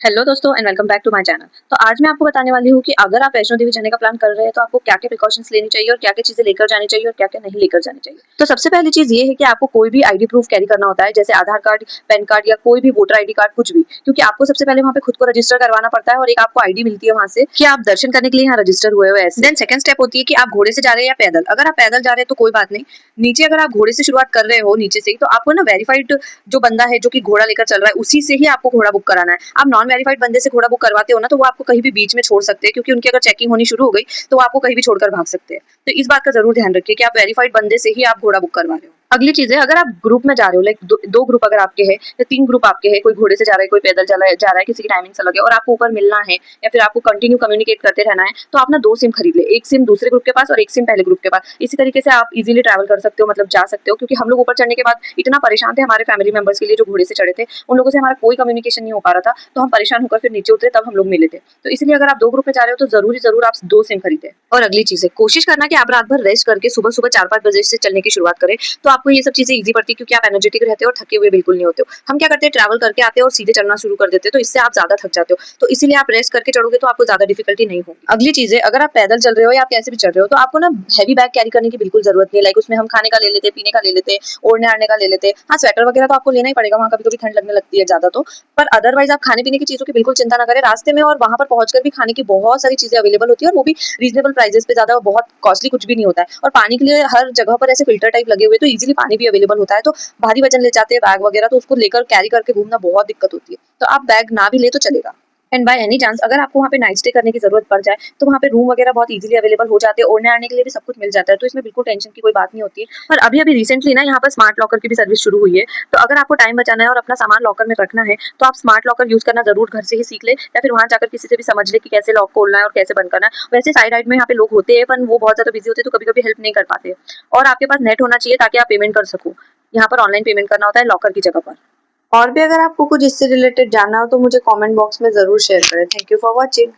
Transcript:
Hello दोस्तों and welcome back to my channel. तो आज मैं आपको बताने वाली हूँ कि अगर आप वैष्णो देवी जाने का प्लान कर रहे हैं तो आपको क्या क्या प्रिकॉशंस लेनी चाहिए और क्या क्या चीजें लेकर जानी चाहिए और क्या क्या नहीं लेकर जानी चाहिए। तो सबसे पहली चीज ये है कि आपको कोई भी आईडी प्रूफ कैरी करना होता है, जैसे आधार कार्ड, पैन कार्ड या कोई भी वोटर आईडी कार्ड, कुछ भी, क्योंकि आपको सबसे पहले वहाँ पे खुद को रजिस्टर करवाना पड़ता है और एक आपको आईडी मिलती है वहाँ से कि आप दर्शन करने के लिए यहाँ रजिस्टर हुए हो ऐसे। देन सेकंड स्टेप होती है कि आप घोड़े से जा रहे हैं या पैदल। अगर आप पैदल जा रहे हैं तो कोई बात नहीं, नीचे अगर आप घोड़े से शुरुआत कर रहे हो नीचे से ही, तो आपको ना वेरीफाइड जो बंदा है जो कि घोड़ा लेकर चल रहा है उसी से ही आपको घोड़ा बुक कराना है। आप नॉन वेरीफाइड बंदे से घोड़ा बुक करवाते हो ना, तो वो आपको कहीं भी बीच में छोड़ सकते हैं, क्योंकि उनकी अगर चेकिंग होनी शुरू हो गई तो वो आपको कहीं भी छोड़कर भाग सकते हैं। तो इस बात का जरूर ध्यान रखिए कि आप वेरीफाइड बंदे से ही आप घोड़ा बुक करवा रहे हो। अगली चीज है, अगर आप ग्रुप में जा रहे हो, लाइक दो ग्रुप अगर आपके हैं या तीन ग्रुप आपके हैं, कोई घोड़े से जा रहा है, कोई पैदल जा रहा है, किसी की टाइमिंग अलग है और आपको ऊपर मिलना है या फिर आपको कंटिन्यू कम्युनिकेट करते रहना है, तो आप ना दो सिम खरीद ले, एक सिम दूसरे ग्रुप के पास और एक सिम पहले ग्रुप के पास। इसी तरीके से आप इजीली ट्रैवल कर सकते हो, मतलब जा सकते हो, क्योंकि हम लोग ऊपर चढ़ने के बाद इतना परेशान थे, हमारे फैमिली मेंबर्स के लिए जो घोड़े से चढ़े थे उन लोगों से हमारा कोई कम्युनिकेशन नहीं हो पा रहा था, तो हम परेशान होकर फिर नीचे उतरे, तब हम लोग मिले थे। तो इसलिए अगर आप दो ग्रुप में जा रहे हो तो जरूर आप दो सिम खरीदें। और अगली चीज है, कोशिश करना कि आप रात भर रेस्ट करके सुबह सुबह 4-5 बजे से चलने की शुरुआत करें, तो आपको ये सब चीजें इजी पड़ती है, क्योंकि आप एनर्जेटिक रहते हो और थके हुए बिल्कुल नहीं होते हो। हम क्या करते हैं, ट्रैवल करके आते हैं और सीधे चलना शुरू कर देते हैं, तो इससे आप ज्यादा थक जाते हो। तो इसीलिए आप रेस्ट करके चढ़ोगे तो आपको ज्यादा डिफिकल्टी नहीं होगी। अगली चीज है, अगर आप पैदल चल रहे हो या आप कैसे भी चल रहे हो, तो आपको ना हैवी बैग कैरी करने की बिल्कुल जरूरत नहीं है। लाइक उसमें हम खाने का ले लेते हैं, पीने का ले लेते हैं, ओढ़ने आड़ने का ले लेते हैं। हाँ, स्वेटर वगैरह तो आपको लेना ही पड़ेगा, वहाँ कभी कभी ठंड लगने लगती है ज्यादा, तो पर अदरवाइज आप खाने पीने की चीजों की बिल्कुल चिंता ना करें रास्ते में, और वहां पर पहुंचकर भी खाने की बहुत सारी चीजें अवेलेबल होती है और वो भी रीजनेबल प्राइसेस पे, ज्यादा बहुत कॉस्टली कुछ भी नहीं होता है। और पानी के लिए हर जगह पर ऐसे फिल्टर टाइप लगे हुए, तो इजीली पानी भी अवेलेबल होता है। तो भारी वजन ले जाते हैं बैग वगैरह, तो उसको लेकर कैरी करके घूमना बहुत दिक्कत होती है, तो आप बैग ना भी ले तो चलेगा। एंड बाय एनी चांस अगर आपको वहाँ पे नाइट स्टे करने की जरूरत पड़ जाए, तो वहाँ पे रूम वगैरह बहुत इजीली अवेलेबल हो जाते हैं, ओढ़ने आने के लिए भी सब कुछ मिल जाता है, तो इसमें बिल्कुल टेंशन की कोई बात नहीं होती है। और अभी अभी रिसेंटली ना यहाँ पर स्मार्ट लॉकर की भी सर्विस शुरू हुई है, तो अगर आपको टाइम बचाना है और अपना सामान लॉकर में रखना है, तो आप स्मार्ट लॉकर यूज करना जरूर घर से ही सीख ले, या फिर वहाँ जाकर किसी से भी समझ ले कि कैसे लॉक खोलना है और कैसे बंद करना है। वैसे साइड राइड में यहाँ पे लोग होते हैं, पर वो बहुत ज्यादा बिजी होते हैं, तो कभी कभी हेल्प नहीं कर पाते। और आपके पास नेट होना चाहिए ताकि आप पेमेंट कर सको। यहाँ पर ऑनलाइन पेमेंट करना होता है लॉकर की जगह पर। और भी अगर आपको कुछ इससे रिलेटेड जानना हो तो मुझे कमेंट बॉक्स में जरूर शेयर करें। Thank you for watching.